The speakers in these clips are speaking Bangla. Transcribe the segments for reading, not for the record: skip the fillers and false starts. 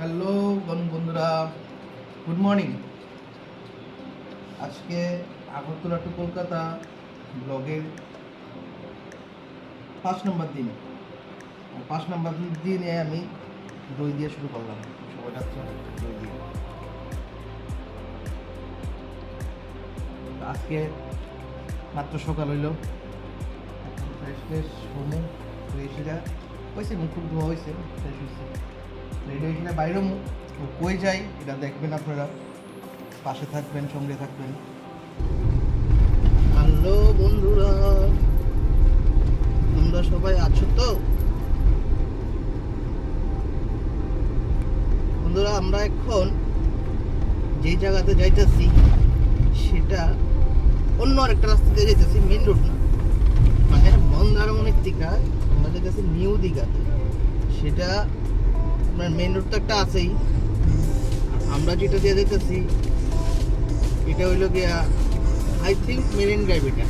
হ্যালো বন্ধুরা, গুড মর্নিং। আজকে আগরতলা টু কলকাতা ব্লগের 5 নম্বর দিন। 5 নম্বর দিনে আমি দই দিয়ে শুরু করলাম। সবাই রাত্রে দই দিয়ে। আজকে মাত্র সকাল হইল, ফ্রেশ ফ্রেশ হোমে ফ্রেশরা হয়েছে, মুখ টুক ধোয়া হয়েছে, ফ্রেশ হয়েছে, রেডি হয়েছে। বাইরে কই যাই এটা দেখবেন আপনারা, পাশে থাকবেন, সঙ্গে থাকবেন। হ্যালো বন্ধুরা, তোমরা সবাই আছো তো? বন্ধুরা, আমরা এখন যেই জায়গাতে যাইতেছি সেটা অন্য আরেকটা রাস্তা দিয়ে যাইতেছি, মেন রোড না, মানে মন্দারমণির থেকে আমরা যাইতেছি নিউ দীঘাতে। সেটা আপনার মেন রোড তো একটা আছেই, আমরা যেটা দিয়ে যাইতেছি এটা হইল গিয়া আই থিঙ্ক মেরিন ড্রাইভ। এটা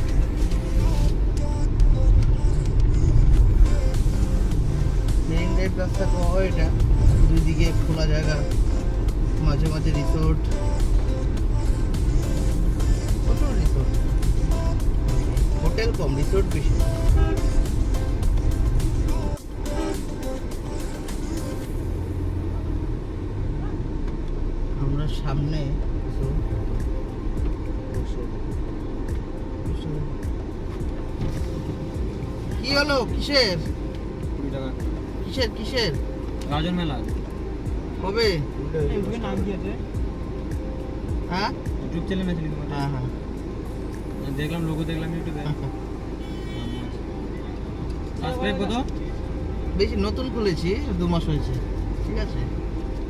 মেরিন ড্রাইভ রাস্তা কম, এটা দুই দিকে খোলা জায়গা, মাঝে মাঝে রিসোর্ট, প্রচুর রিসোর্ট, হোটেল কম রিসোর্ট বেশি। আমরা সামনে কি হলো, কিসের কিসের কিসের গাজন মেলা কবে? নাম দিয়েছে, হ্যাঁ ইউটিউব চ্যানেল আছে। হ্যাঁ হ্যাঁ দেখলাম, লোগো দেখলাম ইউটিউবে। সাবস্ক্রাইব কত? বেশি নতুন খুলেছি, 2 মাস হয়েছে। ঠিক আছে,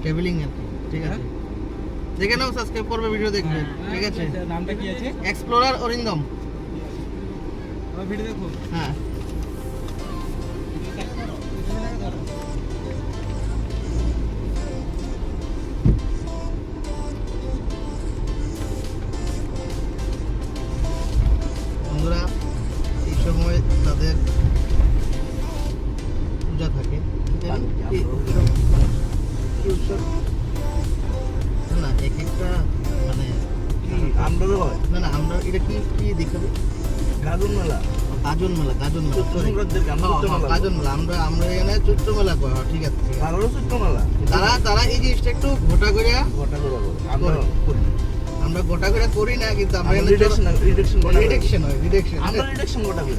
ট্রাভেলিং আর কি। ঠিক আছে, দেখে নাও, সাবস্ক্রাইব করবে, ভিডিও দেখবে। ঠিক আছে, নামটা কি আছে? এক্সপ্লোরার অরিন্দম। আমার ভিডিও দেখো। হ্যাঁ, বন্ধুরা এই সময় তাদের পূজা থাকে, কি উৎসব না, এক একটা মানে আমরা না না, আমরা এটা কি কি দেখাবে? গাজন মেলা, গাজন মেলা, গাজন মেলা, চৈত্র সংক্রান্তির গান, চৈত্র মেলা। গাজন মেলা। আমরা এখানে চৈত্র মেলা করি। ঠিক আছে, ঠিক আছে। ভালো চৈত্র মেলা। তারা এই জিনিসটা একটু গোটা করে গোটা করে আমরা করি। আমরা গোটা করে করি না, কিন্তু আমরা আমরা রিডাকশন হয়, রিডাকশন। আমরা রিডাকশন গোটা করি।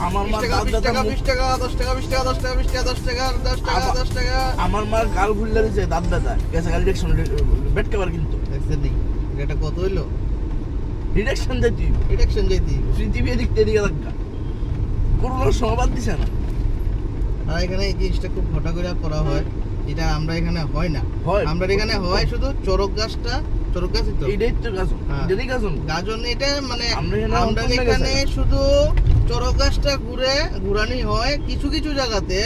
আমার মা 20 টাকা 10 টাকা 10 টাকা 20 টাকা 10 টাকা 20 টাকা 10 টাকা 10 টাকা 10 টাকা। আমার মার গাল ফুললে দিছে, দাঁত ব্যথা গেছে, গাল রিডাকশন বেট কভার কিন্তু দেখছেন নি এটা কত হইলো? রিডাকশন যাইতি রিডাকশন যাইতি পৃথিবী এদিকে লাগা করোনার সমাবাদ দিছে না। আর এখানে এই জিনিসটা খুব ঘটা করে করা হয়, যেটা আমরা এখানে হয় না। হয়। আমরা এখানে হয় শুধু চড়ক গাছটা, চড়ক গাছই তো, এইটাই তো গাজন, হ্যাঁ। এটাই গাজন। গাজন এটা মানে আমরা আমরা এখানে শুধু চড়ক গাছটা ঘুরানি হয় কিছু কিছু জায়গাতে,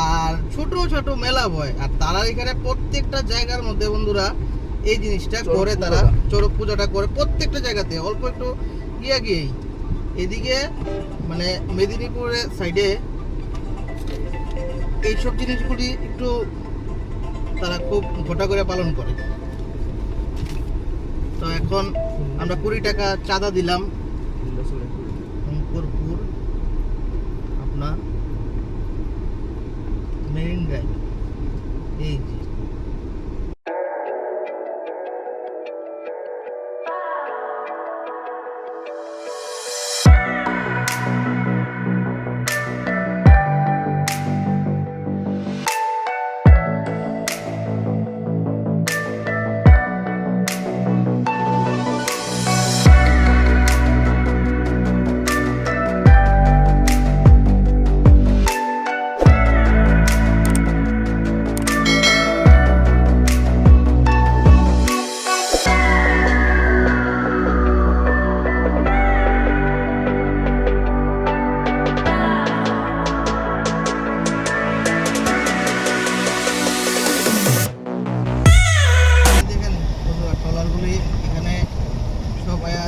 আর ছোট ছোট মেলা হয়। আর তারা এখানে প্রত্যেকটা জায়গার মধ্যে বন্ধুরা এই জিনিসটা চড়ক করে, তারা পূজাটা। চড়ক পূজাটা করে প্রত্যেকটা জায়গাতে। অল্প একটু গিয়েই এদিকে মানে মেদিনীপুরের সাইডে এইসব জিনিসগুলি একটু তারা খুব ঘটা করে পালন করে। তো এখন আমরা 20 টাকা চাঁদা দিলাম শঙ্করপুর আপনার মেরিন ড্রাইভ। এই যে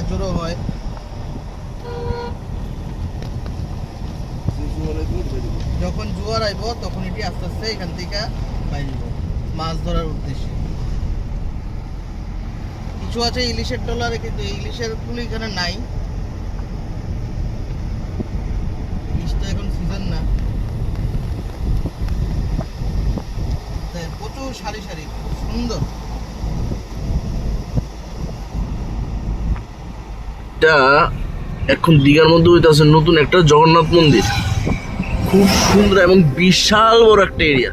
জড়ো হয়। যখন জোয়ার আইব তখন এটি আস্তে আস্তে এখান থেকে বাইব মাছ ধরার উদ্দেশ্যে। কিছু আছে ইলিশের ট্রলারে, কিন্তু ইলিশের পুলি এখানে নাই। ইলিশ তো এখন সিজন না, তাই প্রচুর সারি সারি, খুব সুন্দর। এটা এখন দীঘার মধ্যে হইতাছে নতুন একটা জগন্নাথ মন্দির, খুব সুন্দর এবং বিশাল বড় একটা এরিয়া,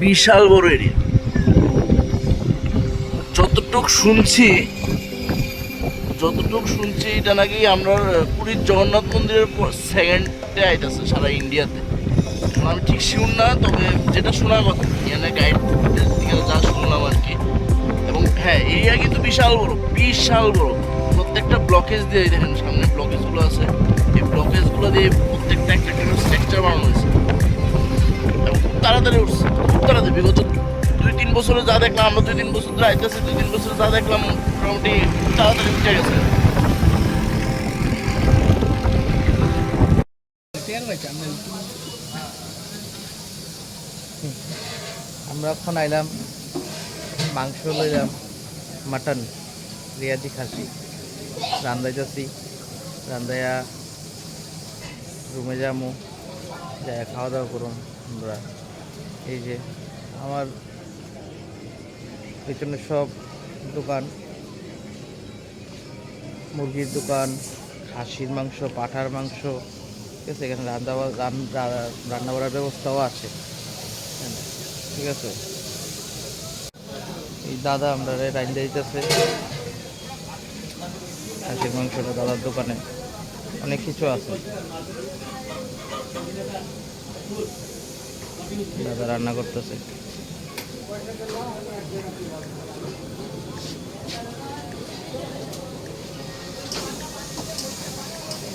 বিশাল বড় এরিয়া। যতটুক শুনছি এটা নাকি আমরা পুরীর জগন্নাথ মন্দিরের সেকেন্ডে আইতাছে সারা ইন্ডিয়াতে। এখন আমি ঠিক শিওর না, তবে যেটা শোনা কথা এখানে গাইড থেকে যা শুনলাম আর কি। এবং হ্যাঁ, এরিয়া কিন্তু বিশাল বড়, বিশাল বড়। প্রত্যেকটা ব্লকেজ দিয়ে দেখেন সামনে ব্লকেজগুলো আছে, এই ব্লকেজগুলো দিয়ে প্রত্যেকটা একটা স্ট্রাকচার বানানো হয়েছে এবং খুব তাড়াতাড়ি উঠছে, খুব তাড়াতাড়ি। বিগত 2-3 বছরে যা দেখলাম, আমরা 2-3 বছর ধরে আইতেছি, 2-3 বছরে যা দেখলাম মোটামুটি তাড়াতাড়ি উঠে গেছে। আমরা এখন আইলাম, মাংস লইলাম, মাটন রিয়াজি খাসি রান্দাইতেছি। রান্দাইয়া রুমে যামু, যাই খাওয়া দাওয়া করুন আমরা। এই যে আমার পেছনে সব দোকান, মুরগির দোকান, খাসির মাংস, পাঠার মাংস, ঠিক আছে। এখানে রান্না বাড়ার ব্যবস্থাও আছে, ঠিক আছে। এই দাদা আমরা রান্না দিতেছে খাসির মাংসটা দাদার দোকানে, অনেক কিছু আছে। দাদা রান্না করতেছে।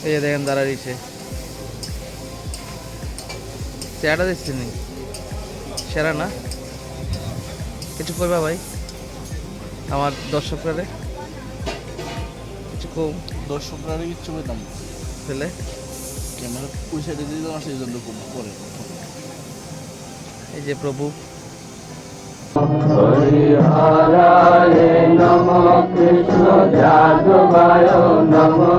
এই যে দেখেন দাঁড়া দিচ্ছে, চেয়ারটা দিচ্ছে নি সেরা না। কিছু করবা ভাই আমার দর্শকরা, কিছু কম দর্শকরা কিচ্ছু পেতাম ফেলে ক্যামেরা ওই সাইডে দিয়ে দিলাম, সেই জন্য পরে। এই যে প্রভু হরিহরায় নমঃ কৃষ্ণ যাদবায় নমঃ।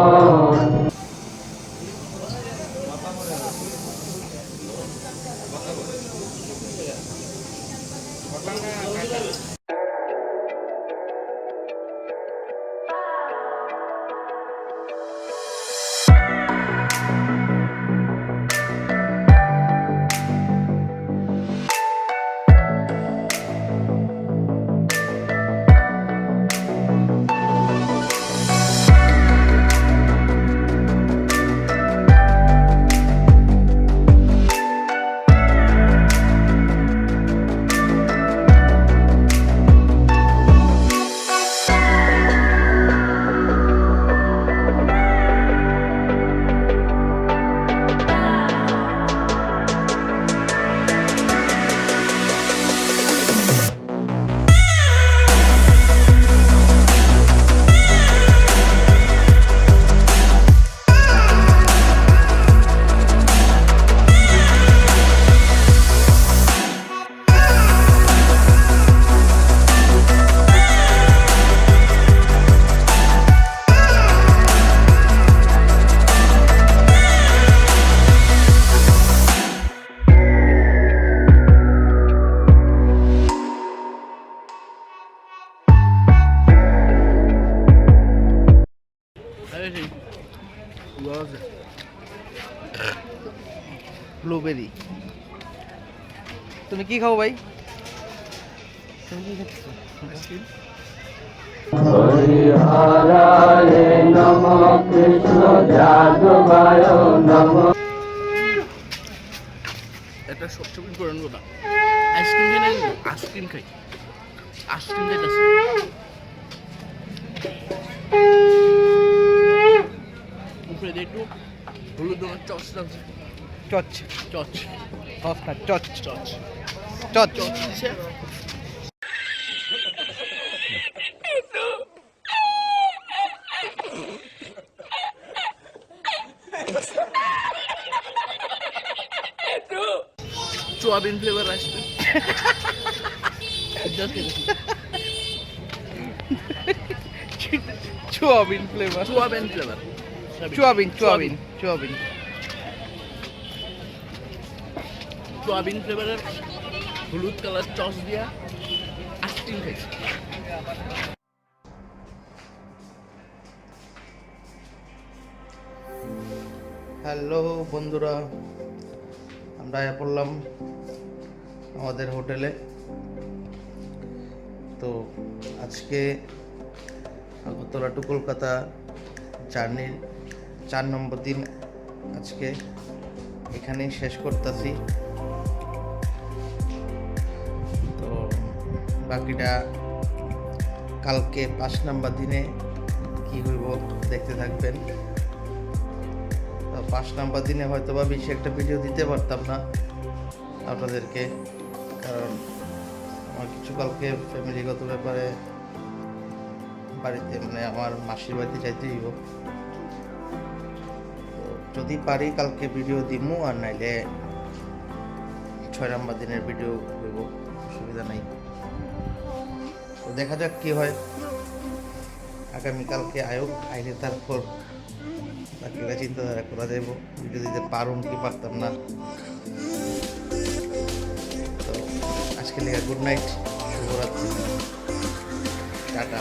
ব্লুবেরি। তুমি কি খাও ভাই? তুমি কি খাচ্ছ? হরিহরায় নমঃ কৃষ্ণ যাদবায় নমঃ। একটা সবচেয়ে করেন কথা, আইসক্রিম খাই না, আইসক্রিম খাই, আইসক্রিম খাইতেছি। উপরে দিয়ে একটু হলুদ রঙের চচ লাগছে, চচ চচ সস না, চচ চচ চচ চচ দিছে। সোয়াবিন ফ্লেভার আইসক্রিম চুয়াবিন ফ্লেভার, সোয়াবিন ফ্লেভার চুয়াবিন চুয়াবিন চুয়াবিন। সোয়াবিন ফ্লেভারের হলুদ কালার চস দিয়া আইসক্রিম খাইছি। হ্যালো বন্ধুরা, আমরা পড়লাম আমাদের হোটেলে। তো আজকে আগরতলা টু কলকাতা জার্নির 4 নম্বর দিন আজকে এখানেই শেষ করতেছি। তো বাকিটা কালকে 5 নম্বর দিনে কি হইব দেখতে থাকবেন। তো 5 নম্বর দিনে হয়তো বা বেশি একটা ভিডিও দিতে পারতাম না আপনাদেরকে, কারণ আমার কিছু কালকে ফ্যামিলিগত ব্যাপারে বাড়িতে মানে আমার মাসির বাড়িতে যাইতে হইব। তো যদি পারি কালকে ভিডিও দিমু, আর নাইলে 6 নম্বর দিনের ভিডিও হইব, অসুবিধা নাই। তো দেখা যাক কি হয়। আগামীকালকে আইলে তারপর বাকিটা চিন্তাধারা করা যাইব, ভিডিও দিতে পারুম কি পারতাম না। তো আজকে লেখা গুড নাইট, শুভরাত্রি, টাটা।